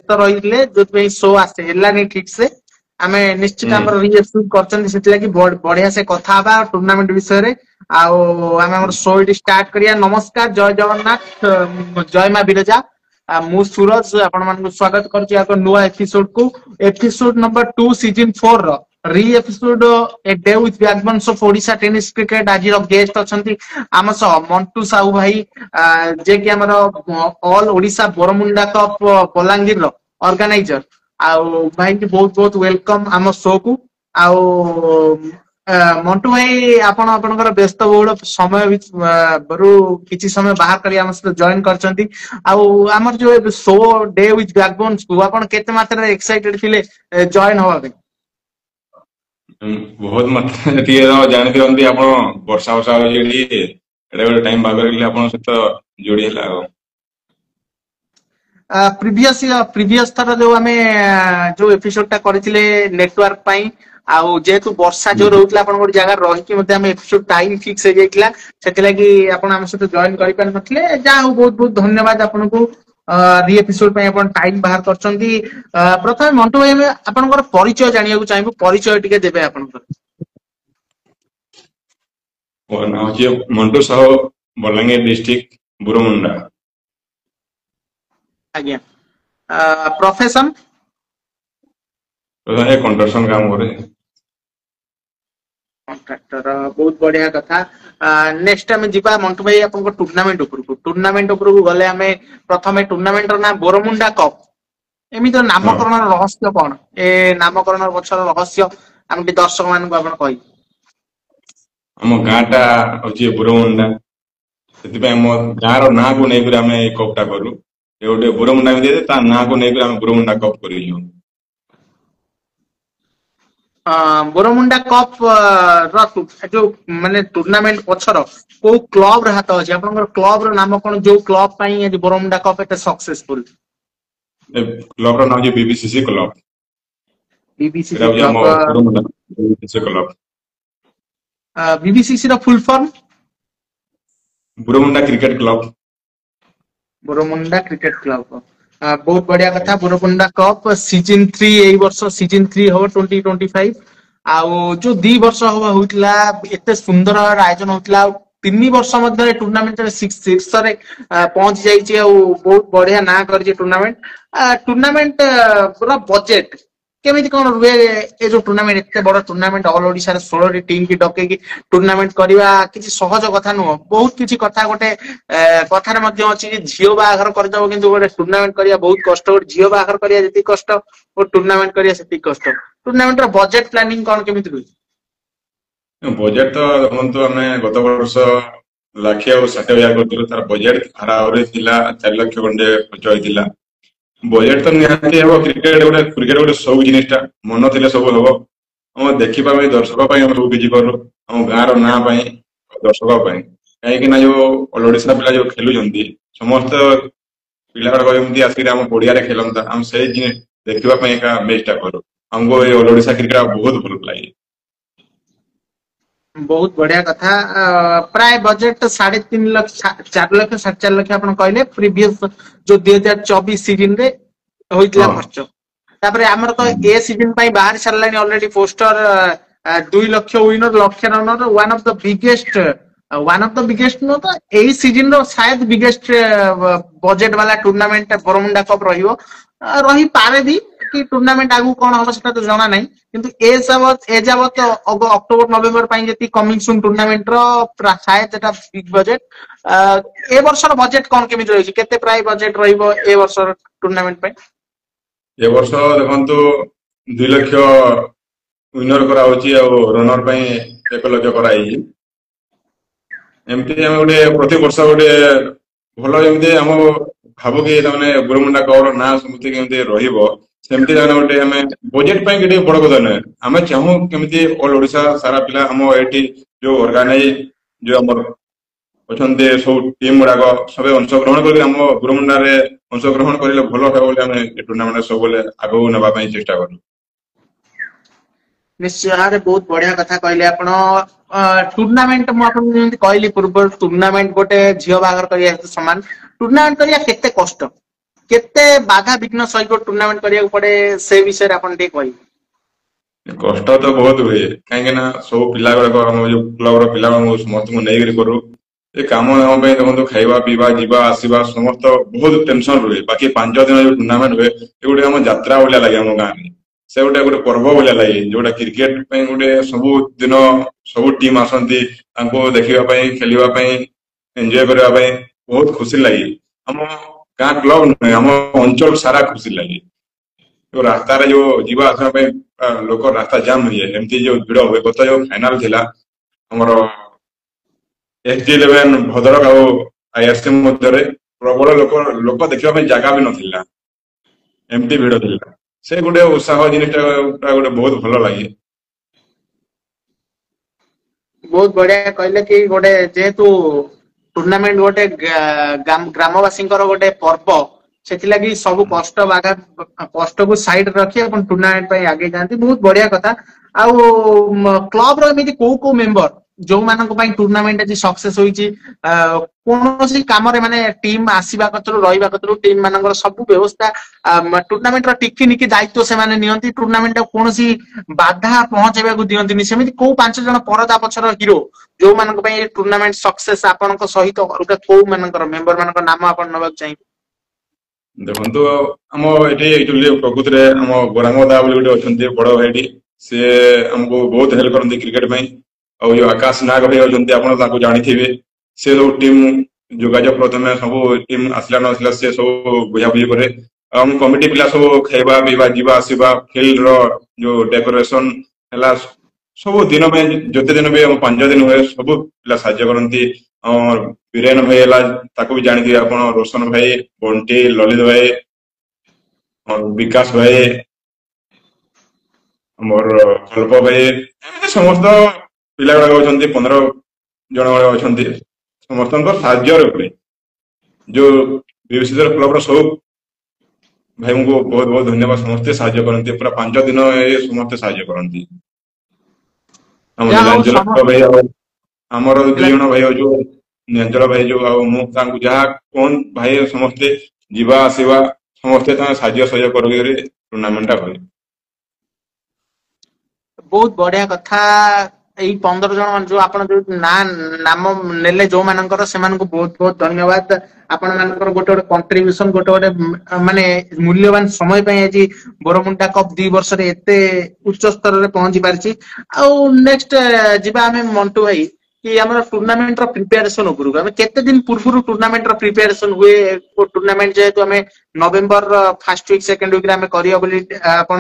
व्यस्त रही जो शो आसे हेलानी ठीक से आमे निश्चित आम रिएप्सुड कर बढ़िया से कथा टूर्नामेंट विषय रे आम शो ये स्टार्ट करिया। नमस्कार, जय जगन्नाथ, जय माँ बिरजा। मु सूरज आपण मानक स्वागत करुच्ची नुआ एपिसोड को, एपिसोड नंबर 2 सीजन 4 री episode a day with backbones of Odisha tennis cricket. आज गेस्ट अछंती आम सह मंटू साहू भाई, जे कि हमर ऑल ओडिशा बोरमुंडा कप बलांगीर रो ऑर्गेनाइजर। आउ भाई की बहुत बहुत वेलकम आम शो को। आउ मंटू भाई आपण आपनकर व्यस्त बहुल समय किछि समय बाहर करी हम सहित जॉइन करचंती। आउ हमर जो शो डे विथ बैकबोन्स को आपण केते मात्रा एक्साइटेड थिले जॉइन होवा पे? बहुत मात्रा जानी दिखती आप वर्षा वर्षा गोटे टाइम बाहर आप जोड़ी है। प्रीवियस थर जो आमे जो एपिसोड टा करथिले नेटवर्क पई आउ जेतु वर्षा जो रहउतला आपण गोटे जगह रही कि मते हम एपिसोड टाइम फिक्स हो जाइतला सेति लागि आपण हम सहित जॉइन करि पार नथले। जा बहुत बहुत धन्यवाद आपण को री एपिसोड पे अपन टाइम बाहर करचंती। प्रथम मंटू भाई आपनकर परिचय जानिया को चाहबो, परिचय टिके देबे आपनकर? मोर नाम जे मंटू साहू, बलांगीर डिस्ट्रिक्ट बुरमुंडा। आज्ञा प्रोफेशन? कंस्ट्रक्शन काम करे, कॉन्ट्रैक्टर। बहुत बढ़िया कथा। नेक्स्ट आम जीवा मंटू भाई आपन टूर्नामेंट ऊपर को गले आम प्रथम टूर्नामेंट ना बोरमुंडा कप एमि तो नामकरण रहस्य कौन ए नामकरण पछर रहस्य आम दर्शक मान को कही? आम गाँटा अच्छे बोरमुंडा से आम गाँव रो ना को नहीं आम कपटा करूँ गोटे बोरमुंडा ना को नहीं आम बोरमुंडा कप कर बोरमुंडा कप जो माने टूर्नामेंट पछर को क्लब रे हाथ अछि? आपनकर क्लब रो नाम कोन जो क्लब पई आज बोरमुंडा कप एते सक्सेसफुल? क्लब रो नाम जे BBCC club. BBCC club. BBCC रो full form? Bormunda cricket club. Bormunda cricket club. बहुत बढ़िया कथा। बोरमुंडा कप सीजन 3 एई वर्ष सीजन 3 हो 2025 आउ जो 2 वर्ष हो होतला एते सुंदर आयोजन होतला। 3 वर्ष मध्य टूर्नामेंट शीर्ष रे पहुंच जाइए और बहुत बढ़िया ना कर टूर्नामेंट। टूर्नामेंट पूरा बजेट केमिति कोन रुए ए जो टूर्नामेंट एते बड़ टूर्नामेंट ऑल ओडिशा रे 16 टीम की डके की टूर्नामेंट करबा किछि सहज कथा नुह। बहुत किछि कथा गोटे कथा रे मध्य अछि जे झियो बाहागर कर दबो किंतु गोटे टूर्नामेंट करिया बहुत कष्ट। गोटे झियो बाहागर करिया जति कष्ट और टूर्नामेंट करिया सेति कष्ट। टूर्नामेंट रो बजेट प्लानिंग कोन केमिति रुई? बजेट तो देखो आम गत वर्ष 1,60,000 करथिलु। तार बजेट हारावरे थिला 4 लाख खंडे खर्च होइतिला। बजेट तो निहाती हम क्रिकेट गोटे सब जिनिसटा मन थे सब हम हम देखा दर्शक हम सब किसी करूँ हम गाँव ना दर्शक कहीं जो ओडिशा पिला जो खेलुंट समस्त पिला आसिक पड़िया खेलता हम से देखापी बेस्टा करूँ हमको ये ओडिशा क्रिकेट बहुत भल लगे। बहुत बढ़िया कथा। प्राय बजेट 3.5 लाख 4 लाख 4.5 लाख आप कहले प्रीवियस जो 2024 सीजन रे होइतला खर्च। तापरे हमर तो ए सीजन पई बाहर सरलानी already poster 2 lakh winner lakh runner one of the biggest no तो एई सीजन रो शायद बिगेस्ट बजेट वाला टूर्नामेंट बोरमुंडा कप रही पारे भी कि टूर्नामेंट आगु कोन हम सेटा तो जाना नहीं किंतु ए जावत अक्टोबर नवेम्बर पई जति कमिंग सून टूर्नामेंट रो शायद एटा बिग बजेट। ए वर्ष रो बजेट कोन केमिति रही केते प्राय बजेट रहिबो ए वर्ष रो टूर्नामेंट पई? ए वर्ष देखंतु 2 लाख विनर करा होची और रनर पई 1 लाख करा ही एमती हम गोटे प्रति वर्ष गोटे भल जमी हम भाव कि बोरमुंडा कवर ना समझते केमती रहिबो सेमती गोटे आम बजेट पे बड़ कथा नुहे आम चाहूँ केमती ऑल ओडिशा सारा पिला हम ये जो ऑर्गेनाइज जो आम अच्छा सब टीम गुड़ाक सब अंशग्रहण कर बोरमुंडा अंशग्रहण करें भल हे टूर्नामेंट सब आगे नापी चेष्टा करूँ। निश्चय बहुत बढ़िया कथा कहले आपण। टूर्नामेंट मुझे कहली पूर्व टूर्नामेंट गोटे झील बाहर करिया समान टूर्नामेंट करिया केते कष्ट केते बाधा विघ्न सहित टूर्नामेंट करिया पड़े से विषय रे आपण टे कहि कष्ट तो बहुत हुए कहीं सब पिला गुड़ाक आम जो क्लब पिला समस्त नहीं करूँ ये कम दाम देखो खाଇବା पीवा जीवा आसवा समस्त बहुत टेंशन रुहे बाकी 5 दिन जो टूर्नामेंट हुए ये गोटे आम यात्रा भाया लगे आम गाँव में से गोटे गोटे पर्व भाया लगे जोटा क्रिकेट गोटे सब दिन सब टीम आसती देखा खेलवाई एंजॉय करने बहुत खुशी लगे आम गाँ क्लब नुहे आम अंचल सारा खुशी लगे जो रास्ता जो जीवा आसवा लोक रास्ता जाम हुए एमती जो भिड़ हुए गत जो फाइनाल थिला हमर SG11 भद्रक आ IRC मध्य प्रबल लोक लोक देखा जगह भी नथिला एमती भिड़ थिला से गोटे उत्साह जिनिसटा गोटे बहुत भल लगे बहुत बढ़िया कहले कि गोटे जेहेतु टूर्नामेंट गोटे ग्रामवासी गोटे पर्व से सब कष्ट बाधा कष्ट को साइड रखी अपन टूर्नामेंट आगे जाती बहुत बढ़िया कथा आउ क्लब रो को को मेंबर जो मानक पई टूर्नामेंट आज सक्सेस होईची कोनोसी काम रे माने टीम आसीबा कतरो रहिबा कतरो टीम मानकर सब व्यवस्था टूर्नामेंट रो टिकी निकी दायित्व से माने नियंती टूर्नामेंट कोनोसी बाधा पहुंचेबा को दियंती सेमिति को 5 जण परदा पछर हीरो जो मानक पई टूर्नामेंट सक्सेस आपनक सहित अलगा को मानकर मेंबर मानकर नाम आपन नबाक चाहिए देखो आम ये प्रकृति में आम गोरामदा गोटे बड़ भाई सी आमको बहुत हेल्प करते क्रिकेट में और जो आकाश नाग भाई अच्छे आप जानी से सब टीम जोगाजोग प्रथम सब टीम आसला ना से सब बुझाबुझी करे हम कमिटी पिला सब खाइबा पीवा जीवा आसवा फील्ड रो जो डेकोरेशन है सब दिन में जोते दिन भी 5 दिन हुए सब पिला साहाय्य करती और बीरेन भाई भी जानी आप रोशन भाई बंटी ललित भाई और विकास भाई मोर कल्प भाई समस्त पिला गुड़ाक 15 जन अच्छा समस्त साहाय्य जो विभूषिधर क्लब सब भाई को बहुत बहुत धन्यवाद समस्ते साहाय्य करते पूरा 5 दिन ये समस्ते साहाय्य करती भाई आमर 2 जन भाई जो नीलांचल भाई जो जहाँ कौन भाई समस्ते जीवा आसवा समस्ते साहाय्य सहयोग कर टूर्नामेंट हुए बहुत बढ़िया कथा यही 15 जन जो आपण जो नाम नेले जो मानकर से बहुत बहुत धन्यवाद आपण मानकर गोटे गोटे कंट्रीब्यूशन गोटे गोटे माने मूल्यवान समय पे आज बोरमुंडा कप 2 वर्ष रे एते उच्च स्तर रे पहुंची पारची आ नेक्स्ट जिबा हमें मंटू भाई कि हमर टूर्नामेंट रो प्रिपरेशन उपरु हमें केते दिन पूर्व टूर्नामेंट रो प्रिपरेशन हुए को टूर्नामेंट जेतु हमें November first week second week रे हमें करियो बोली आपण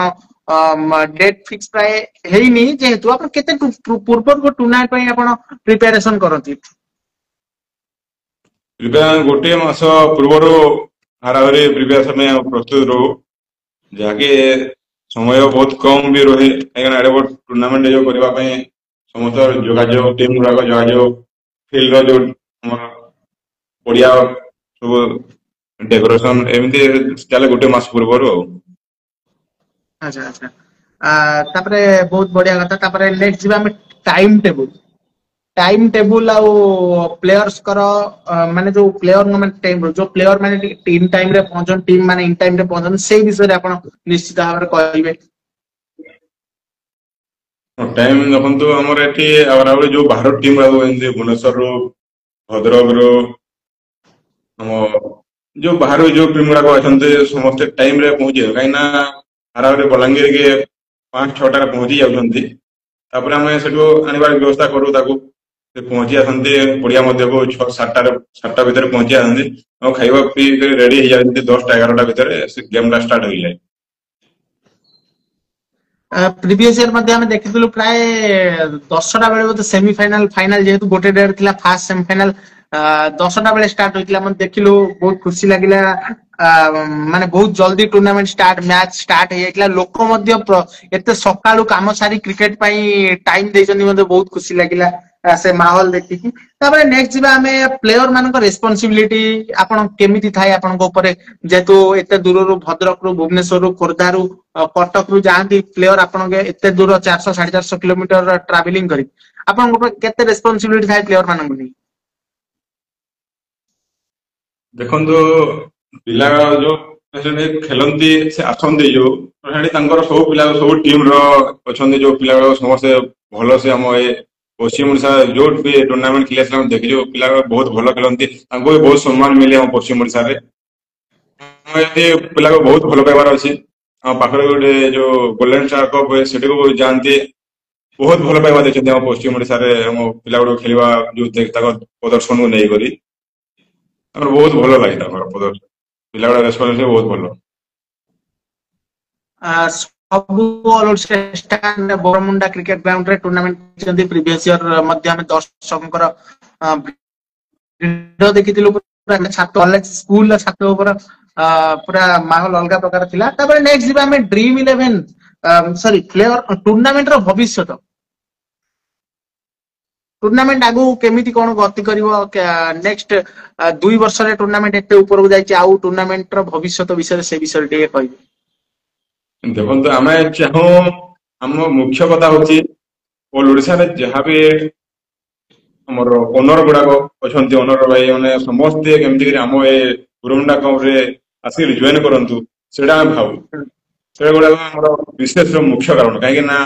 डेट फिक्स प्राय हेनी जेहेतु आप केते पूर्व को टूर्नामेंट पई आपण प्रिपरेशन करथि गोटे मास पूर्व हाराहारी प्रिपरेशन में प्रस्तुत रहू जहाँकि समय बहुत कम भी रहे कहीं टूर्नामेंट जो करने समस्त जोगाजोग टीम गुड़ाक जोगाजोग फील्ड जो पड़िया सब डेकोरेशन एमती चले गोटे मास पूर्व अच्छा अच्छा तापरे बहुत बढ़िया कथा तापरे नेक्स्ट जीवा में टाइम टेबल आउ प्लेयर्स कर माने जो प्लेयर माने जो प्लेयर माने टीम टाइम रे पहुंचन टीम माने इन टाइम रे पहुंचन से विषय रे आपण निश्चित भाव रे कहबे टाइम देखो आमर ये जो बाहर टीम भुवनेश्वर भद्रक जो बाहर जो टीम गुड़ाक अच्छा समस्त टाइम रे पहुंचे कहीं हाराहारी बलांगीर के 5-6 पहुंची जाती आम से आनबार व्यवस्था करूँ पहुंची आसती पड़िया को 6-7 भितर पहुंची आसती और खाइबा पी रेडी हो जाती 10-11 भितर गेम टा स्टार्ट हो जाए प्रीवियस ईयर मध्ये हमें देखिथिलु प्राय 10टा बेले बोते सेमीफाइनल फाइनल जेहेतु गोटे डेट थिला फास्ट सेमीफाइनल 10टा बेले स्टार्ट होइतिला मन देखिलु बहुत खुशी लागिला माने बहुत जल्दी टूर्नामेंट स्टार्ट मैच स्टार्ट हो जाइतिला लोक मध्ये एते सकाळु काम सारी क्रिकेट पई टाइम देइछन्ती मध्ये बहुत खुशी लागिला से माहौल देखिकी तापर नेक्स्ट जीवा हमें प्लेयर मानक रेस्पोंसिबिलिटी आपण केमिति थाए आपण को ऊपर जेतु एते दूर रु भद्रक रु भुवनेश्वर रु खोरदा रु कटक रु जांती प्लेयर आपण के एते दूर 400-450 किलोमीटर ट्रैवलिंग करी आपण को केते रेस्पोंसिबिलिटी थाए प्लेयर मानक नहीं देखो पिला जो ଖେଳନ୍ତି ସେ ଆସନ୍ତି ଯୋଉ ସେଠି ତାଙ୍କର ସବୁ ପିଲା ସବୁ ଟିମ ର ଅଛନ୍ତି ଯୋଉ ପିଲା ସମସ୍ତେ ଭଲସେ ଆମ ଏ ପଶ୍ଚିମ ଓଡିଶା ଯୋଉ ବି ଟୁର୍ଣ୍ଣାମେଣ୍ଟ ଖେଳି ଆସିଲା ଆମେ ଦେଖିଛୁ ପିଲା ବହୁତ ଭଲ ଖେଳନ୍ତି ତାଙ୍କୁ ବି ବହୁତ ସମ୍ମାନ ମିଳେ ଆମ ପଶ୍ଚିମ ଓଡିଶାରେ ଏ ପିଲାକୁ ବହୁତ ଭଲ ପାଇବାର ଅଛି ଆମ ପାଖରେ ଗୋଟେ ଯୋଉ ଗୋଲ୍ଡେନ ଷ୍ଟାର କପ୍ ହୁଏ ସେଠିକୁ ଯାଆନ୍ତି ବହୁତ ଭଲ ପାଇବା ଦେଇଛନ୍ତି ଆମ ପଶ୍ଚିମ ଓଡିଶାରେ ଆମ ପିଲା ଗୁଡାକ ଖେଳିବା ଯୋଉ ତାଙ୍କ ପ୍ରଦର୍ଶନକୁ ନେଇକରି ଆମର ବହୁତ ଭଲ ଲାଗେ ତାଙ୍କର ପ୍ରଦର୍ଶନ ପିଲା ଗୁଡା ରେସ୍ପନ୍ସ ବହୁତ ଭଲ। ସବୁ all Odisha Baramunda cricket ground ରେ ଟୁର୍ଣ୍ଣାମେଣ୍ଟ ପ୍ରିଭିୟସ ଇୟର ମଧ୍ୟ ଆମେ ଦର୍ଶକଙ୍କର ଭିଡ ଦେଖିଥିଲୁ କଲେଜ ସ୍କୁଲ ଛାତ ଉପରେ ପୁରା ମାହୋଲ ଅଲଗା ପ୍ରକାର ଥିଲା। ତାପରେ ନେକ୍ସଟ ଯିବା ଆମେ ଡ୍ରିମ ଇଲେଭେନ ସରି ପ୍ଲେୟର ଟୁର୍ଣ୍ଣାମେଣ୍ଟ ର ଭବିଷ୍ୟତ ଟୁର୍ଣ୍ଣାମେଣ୍ଟ ଆଗକୁ କେମିତି କଣ ଗତି କରିବ ନେକ୍ସଟ 2 ବର୍ଷରେ ଟୁର୍ଣ୍ଣାମେଣ୍ଟ ଏତେ ଉପରକୁ ଯାଇଛି ଆଉ ଟୁର୍ଣ୍ଣାମେଣ୍ଟ ର ଭବିଷ୍ୟତ ବିଷୟରେ ସେ ବିଷୟରେ ଟିକେ କହିବେ। ଦେଖନ୍ତୁ ଆମେ ଚାହୁଁ ଆମ ମୁଖ୍ୟ କଥା ହଉଛି ଅଲ ଓଡିଶାରେ ଯାହାବି ଆମର ଓନର ଗୁଡାକ ଅଛନ୍ତି ଓନର ଭାଇ ମାନେ ସମସ୍ତେ କେମିତି ଆମ ଏ ବରମୁଣ୍ଡା କପରେ ଆସିକି ଜଏନ କରନ୍ତୁ ସେଇଟା ଆମେ ଭାବୁ ସେଇଟା ଗୁଡାକ ଆମର ବିଶେଷ ମୁଖ୍ୟ କାରଣ କାହିଁକି ନା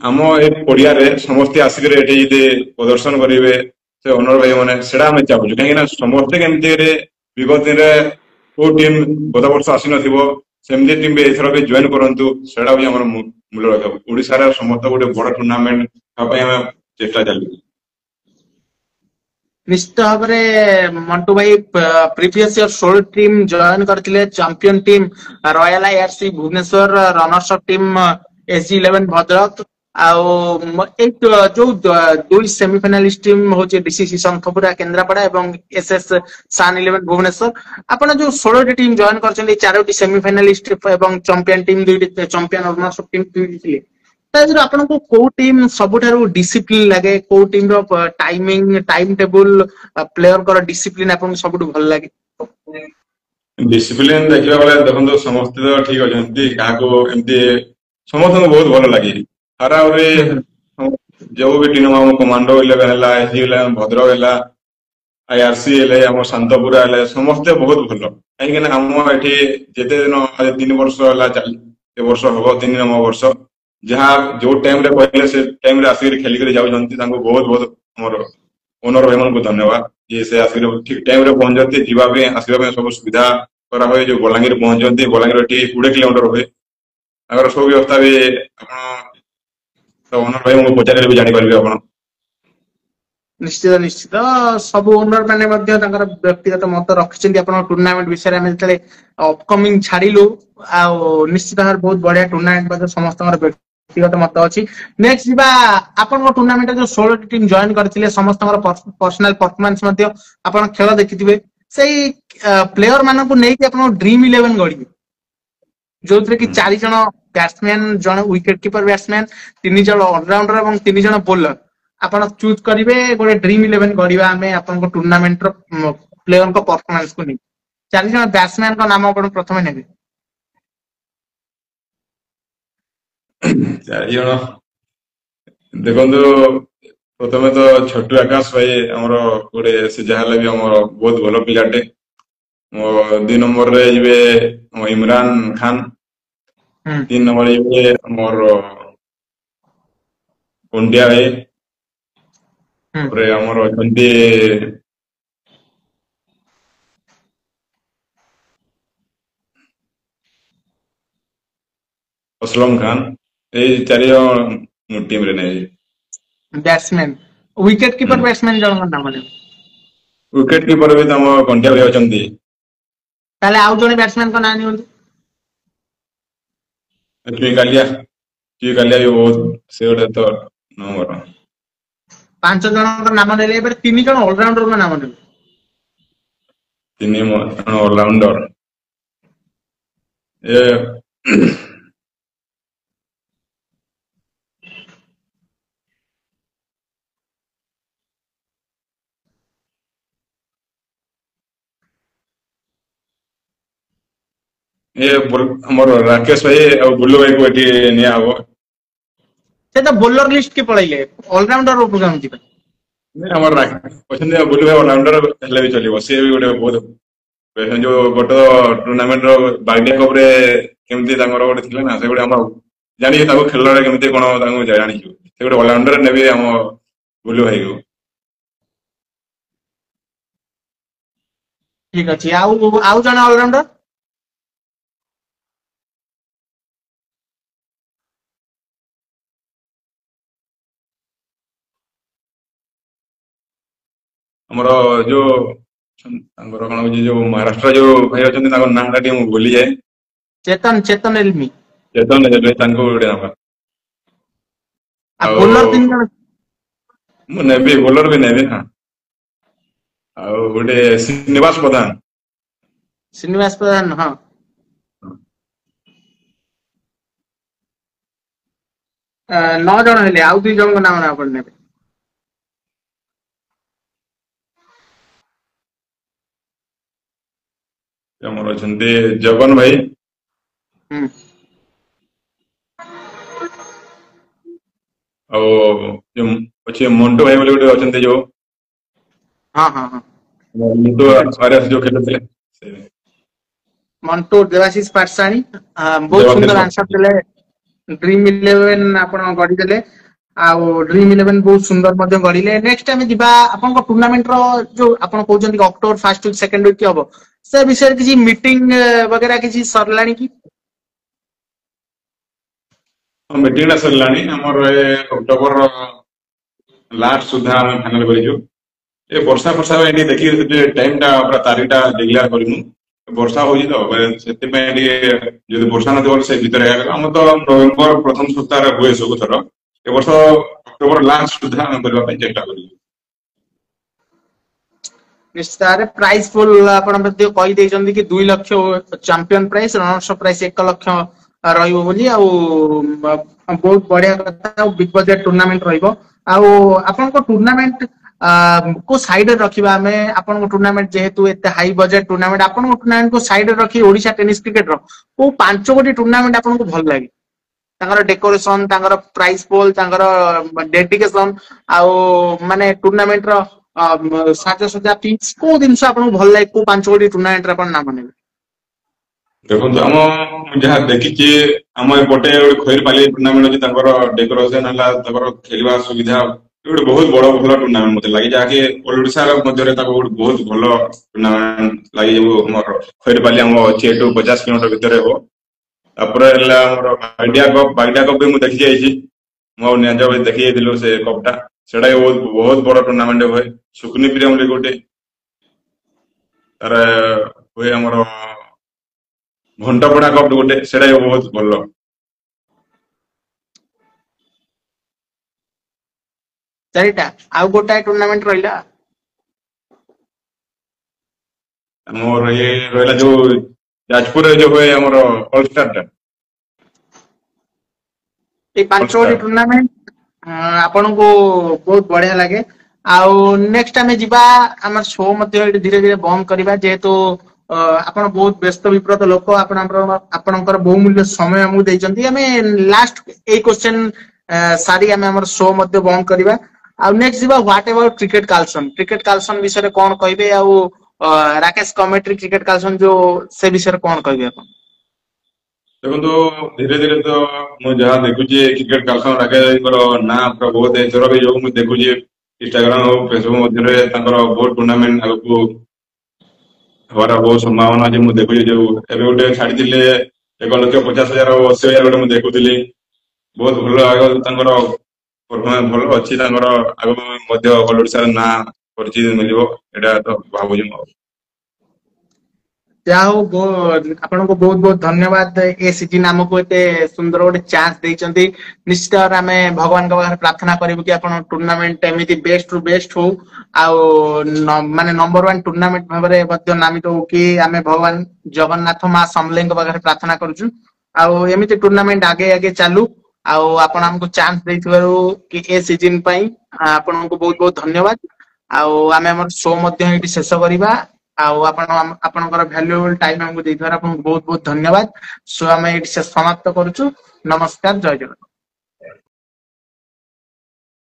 ଆମ ଏ ପଡିଆରେ ସମସ୍ତେ ଆସିକରି ଏଠି ଯଦି ପ୍ରଦର୍ଶନ କରିବେ ସେ ଓନର ଭାଇ ମାନେ ସେଇଟା ଆମେ ଚାହୁଁଛୁ କାହିଁକି ନା ସମସ୍ତେ କେମିତି ବିଗତ ଦିନରେ କୋଉ ଟିମ୍ ଗତ ବର୍ଷ ଆସିନଥିବ ସେମିତି ଟିମ୍ ବି ଏଥର ବି ଜଏନ କରନ୍ତୁ ସେଇଟା ବି ଆମର ମୂଳ ଲକ୍ଷ୍ୟ ଓଡିଶାରେ ସମସ୍ତ ଗୋଟେ ବଡ ଟୁର୍ଣ୍ଣାମେଣ୍ଟ ହେବା ପାଇଁ ଆମେ ଚେଷ୍ଟା ଚାଲିଛୁ। ନିଶ୍ଚିତ ଭାବରେ ମଣ୍ଟୁ ଭାଇ ପ୍ରିଭିୟସ ଇୟର 16 ଟିମ୍ ଜଏନ କରିଥିଲେ champion team royal IRC Bhubaneswar runners up team SG11 Bhadrak ଆଉ ଏଇ ଯୋଉ ଦୁଇ ସେମିଫାଇନାଲିଷ୍ଟ ଟିମ୍ ହଉଛି DCC ଶଙ୍ଖପୁରା କେନ୍ଦ୍ରାପଡା ଏବଂ SS ସାନ୍ 11 ଭୁବନେଶ୍ୱର ଆପଣ ଯୋଉ 16ଟି ଟିମ୍ ଜଏନ କରିଛନ୍ତି 4ଟି ସେମିଫାଇନାଲିଷ୍ଟ ଏବଂ ଚମ୍ପିୟନ ଟିମ୍ 2ଟି ଚମ୍ପିୟନ ରନର୍ସ ଅଫ୍ ଟିମ୍ 2ଟି ଥିଲେ ତା ଦେହରୁ ଆପଣଙ୍କୁ କୋଉ ଟିମ୍ ସବୁଠାରୁ ଡିସିପ୍ଲିନ ଲାଗେ କୋଉ ଟିମ୍ ର ଟାଇମିଂ ଟାଇମ ଟେବୁଲ ପ୍ଲେୟରଙ୍କର ଡିସିପ୍ଲିନ ଆପଣଙ୍କୁ ସବୁଠୁ ଭଲ ଲାଗେ? ଡିସିପ୍ଲିନ ଦେଖିବାକୁ ଗଲେ ଦେଖନ୍ତୁ ସମସ୍ତେ ତ ଠିକ ଅଛନ୍ତି କାହାକୁ ଏମିତି ସମସ୍ତଙ୍କୁ ବହୁତ ଭଲ ଲାଗେ ହାରାଉରେ ଯୋଉ ବି ଟିମ୍ ଆମ କମାଣ୍ଡୋ 11 ହେଲା SG11 ଭଦ୍ରକ ହେଲା IRC ହେଲେ ଆମ ଶାନ୍ତପୁରା ହେଲେ ସମସ୍ତେ ବହୁତ ଭଲ କାହିଁକି ନା ଆମ ଏଠି ଯେତେ ଦିନ 3 ବର୍ଷ ହେଲା ଏ ବର୍ଷ ହବ 3 ନମ୍ବର ବର୍ଷ ଯାହା ଯୋଉ ଟାଇମରେ କହିଲେ ସେ ଟାଇମରେ ଆସିକି ଖେଳିକରି ଯାଉଛନ୍ତି ତାଙ୍କୁ ବହୁତ ବହୁତ ଆମର ଓନର ଭାଇମାନଙ୍କୁ ଧନ୍ୟବାଦ ଯେ ସେ ଆସିକି ଠିକ ଟାଇମରେ ପହଞ୍ଚନ୍ତି ଯିବା ପାଇଁ ଆସିବା ପାଇଁ ସବୁ ସୁବିଧା କରାହୁଏ ଯୋଉ ବଲାଙ୍ଗୀର ପହଞ୍ଚନ୍ତି ବଲାଙ୍ଗୀର ଏଠି 20 କିଲୋମିଟର ହୁଏ ତାଙ୍କର ସବୁ ବ୍ୟବସ୍ଥା ବି ଆପଣ ଓନର ଭାଇଙ୍କୁ ପଚାରିଲେ ବି ଜାଣିପାରିବେ ଆପଣ। ନିଶ୍ଚିତ ନିଶ୍ଚିତ ସବୁ ଓନର ମାନେ ମଧ୍ୟ ତାଙ୍କର ବ୍ୟକ୍ତିଗତ ମତ ରଖିଛନ୍ତି ଆପଣଙ୍କ ଟୁର୍ଣ୍ଣାମେଣ୍ଟ ବିଷୟରେ ଆମେ ଯେତେବେଳେ ଅପକମିଂ ଛାଡିଲୁ ଆଉ ନିଶ୍ଚିତ ଭାବରେ ବହୁତ ବଢିଆ ଟୁର୍ଣ୍ଣାମେଣ୍ଟ ମଧ୍ୟ ସମସ୍ତଙ୍କର ବ୍ୟକ୍ତିଗତ ମତ ଅଛି। ନେକ୍ସଟ ଯିବା ଆପଣଙ୍କ ଟୁର୍ଣ୍ଣାମେଣ୍ଟରେ ଯୋଉ 16ଟି ଟିମ୍ ଜଏନ କରିଥିଲେ ସମସ୍ତଙ୍କର ପର୍ସନାଲ ପରଫରମାନ୍ସ ମଧ୍ୟ ଆପଣ ଖେଳ ଦେଖିଥିବେ ସେଇ ପ୍ଲେୟର ମାନଙ୍କୁ ନେଇକି ଆପଣଙ୍କ ଡ୍ରିମ 11 ଗଢିବେ ଯୋଉଥିରେ କି 4 ଜଣ ବ୍ୟାଟ୍ସମ୍ୟାନ ଜଣେ ୱିକେଟ କିପର ବ୍ୟାଟ୍ସମ୍ୟାନ 3 ଜଣ ଅଲରାଉଣ୍ଡର ଏବଂ 3 ଜଣ ବୋଲର ଆପଣ ଚୁଜ କରିବେ ଗୋଟେ ଡ୍ରିମ 11 ଗଢିବା ଆମେ ଆପଣଙ୍କ ଟୁର୍ଣ୍ଣାମେଣ୍ଟର ପ୍ଲେୟରଙ୍କ ପରଫରମାନ୍ସକୁ ନେଇ 4 ଜଣ ବ୍ୟାଟ୍ସମ୍ୟାନଙ୍କ ନାମ ଆପଣ ପ୍ରଥମେ ନେବେ। 4 ଜଣ ଦେଖନ୍ତୁ ପ୍ରଥମେ ତ ଛୋଟୁ ଆକାଶ ଭାଇ ଆମର ଗୋଟେ ସେ ଯାହା ହେଲେ ବି ଆମର ବହୁତ ଭଲ ପିଲାଟେ ମୋ 2 ନମ୍ବରରେ ଯିବେ ଇମରାନ ଖାନ 3 ନମ୍ବରରେ ଯିବେ ଆମର ପଣ୍ଡିଆ ଭାଇ ତାପରେ ଆମର ଅଛନ୍ତି असलम खान ଏଇ 4 ଜଣ ମୋ ଟିମରେ ନେଇ ବ୍ୟାଟ୍ସମ୍ୟାନ ୱିକେଟ କିପର ବ୍ୟାଟ୍ସମ୍ୟାନ ଜଣଙ୍କ ନାମ ନେବେ। ୱିକେଟ କିପର ବି ତମ କଣ୍ଟିଆ ଭାଇ ଅଛନ୍ତି। ତାହେଲେ ଆଉ ଜଣେ ବ୍ୟାଟ୍ସମ୍ୟାନଙ୍କ ନାଁ ନିଅନ୍ତୁ। କାଲିଆ ବି ବହୁତ ସେ ଗୋଟେ ତ ନମ୍ବର 5 ଜଣଙ୍କ ନାମ ନେଲେ ଏବେ 3 ଜଣ ଅଲରାଉଣ୍ଡରଙ୍କ ନାମ ନେବେ। 3 ଜଣ ଅଲରାଉଣ୍ଡର ଏ ଆମର ରାକେଶ ଭାଇ ଆଉ ବୁଲୁ ଭାଇକୁ ଏଠି ନିଆହବ। ସେ ତ ବୋଲର ଲିଷ୍ଟ କି ପଳେଇଲେ ଅଲରାଉଣ୍ଡର ଉପରକୁ ଯିବେ। ଆମର ଅଛନ୍ତି ବୁଲୁ ଭାଇ ଅଲରାଉଣ୍ଡର ହେଲେ ବି ଚଳିବ ସିଏ ବି ଗୋଟେ ବହୁତ जो गोटे टूर्नामेंट रो बाइडिया कप रे केमती तांकर गोटे थिला ना से गोटे हम जानि ताको खेल रे केमती कोन ताको जानि छु से गोटे ऑलराउंडर नेबे हम बुलु भाई को ठीक अछि आउ जने ऑलराउंडर हमरो जो तांकर कोन जो महाराष्ट्र जो भाई अछन ताको नाम टा हम भूली जाए चेतन एलमी चेतन जे तांको गोटे नाम आ बोलर तीन जण मु नेबे बोलर भी नेबे हां आ गोटे श्रीनिवास प्रधान हां नौ जण हेले आउ दुई जण को नाम ना पड़ने हमर अछन्ते जगन भाई और जो अच्छे मोन्टो भाई बोले गोटे अछन्ते जो हां हां हां मोन्टो आरएस जो खेलते मंटो देवाशीष पाटसाणी बहुत सुंदर आंसर देले ड्रीम 11 आपण गडी देले आ ड्रीम 11 बहुत सुंदर मध्ये गडीले नेक्स्ट टाइम दिबा आपण को टूर्नामेंट रो जो आपण कहउछन कि October first week second week के हबो से विषय किसी मीटिंग वगैरह किसी सरलाणी की मीटिंग सरलाणी हमर अक्टोबर लास्ट सुधा हम फाइनल करिजो ए वर्षा वर्षा एनी देखि टाइम टा पूरा तारीख टा डिक्लेयर करिमु वर्षा होई तो सेते पे जदि वर्षा न देवल से भीतर हम तो नवंबर प्रथम सप्ताह रे हुए सब थर ए वर्ष अक्टोबर लास्ट सुधा हम करबा पे चेष्टा करियो निश्चित प्राइस पुल आपण मध्ये कहि देइ जंदी कि 2 lakh champion price runners price 1 lakh रहिबो बोली आ बहुत बढ़िया कथा बिग बजेट टूर्नामेंट रहिबो आ आपण को टूर्नामेंट को साइड रखिबा हमें आपण को टूर्नामेंट जेहेतु एते हाई बजेट टूर्नामेंट आपण को टूर्नामेंट को साइड रखी ओडिशा टेनिस क्रिकेट रो को 5 गोटी टूर्नामेंट आपण को भल लागे तांगर डेकोरेशन तांगर प्राइस पोल तांगर डेडिकेशन आ माने टूर्नामेंट रो साजा सजा पिच को दिन से आपण को भल लागे को 5 गोटी टूर्नामेंट रे आपण नाम नेबे देखो हम जहाँ देखी आम एपटे खैर पाली टूर्नामेंट अच्छी डेकोरेशन है खेलवा सुविधा गोटे बहुत बड़ भल टूर्नामेंट मत लगे जहाँकि ओडार मध्य बहुत भल टूर्नामेंट लगे खैर पाली आम अच्छी 50 किलोमीटर भितर हो बाइडिया कप भी मुझे देखी जाइए मो निज देखी जाइलु से कपटा से बहुत बड़ टूर्नामेंट हुए सुकुनी प्रियम गोटे तार हुए आम घंटापड़ा कप गोटे से बहुत भल चारिटा आउ गोटाए टूर्नामेंट रहिला मोर ये रहला जो जाजपुर जो हुए हमर ऑल स्टार टा ए 5 गोटी टूर्नामेंट आपण को बहुत बढ़िया लागे आउ नेक्स्ट टाइम जिबा हमर शो मध्ये धीरे धीरे बंद करबा जेहेतु आपण बहुत व्यस्त विप्रत लोक आपणकर बहुमूल्य समय हमु दैचंती हमें लास्ट ए क्वेश्चन सारी हमें हमर शो मध्ये बंद करबा आ नेक्स्ट जिबा व्हाट एवर क्रिकेट कालसन विषय रे कोन कहबे आ राकेश कमेंट्री क्रिकेट कालसन जो से विषय रे कोन कहबे आपण देखो तो धीरे धीरे तो मु जहाँ देखुची क्रिकेट कालसन राकेश ना पूरा बहुत एथर भी जो मु देखुची इंस्टाग्राम और फेसबुक मध्य बहुत टूर्नामेंट आगु हमारा बहुत संभावना अच्छे मुझे देखुची जो एवं गोटे छाड़ी 1,50,000 80,000 गोटे मुझे देखुली बहुत भल आगे परफॉर्मेंस भल अच्छी आगे ओडिशा ना परिचित मिल तो भावुँ जाओ आपण को बहुत बहुत धन्यवाद ए सीजन हमको एते सुंदर गोटे चांस देइचंती निश्चित आमे भगवान का प्रार्थना करिबु कि आपण टूर्नामेंट एमिति बेस्ट रु बेस्ट हो आ माने नंबर 1 टूर्नामेंट भाबरे मध्ये नामित हो कि आमे भगवान जगन्नाथ मां समलेंग बारे प्रार्थना करूछु आ एमिति टूर्नामेंट आगे आगे चालू आ आपण हमको चांस देइथिबारु कि ए सीजन पई आपण को बहुत बहुत धन्यवाद आ आमे हमर शो मध्ये एटी शेष करिबा आपणकर भैल्यूएबल टाइम हमको देइथार आपन बहुत बहुत धन्यवाद सो हमें समाप्त करूछु नमस्कार जय जगन्नाथ।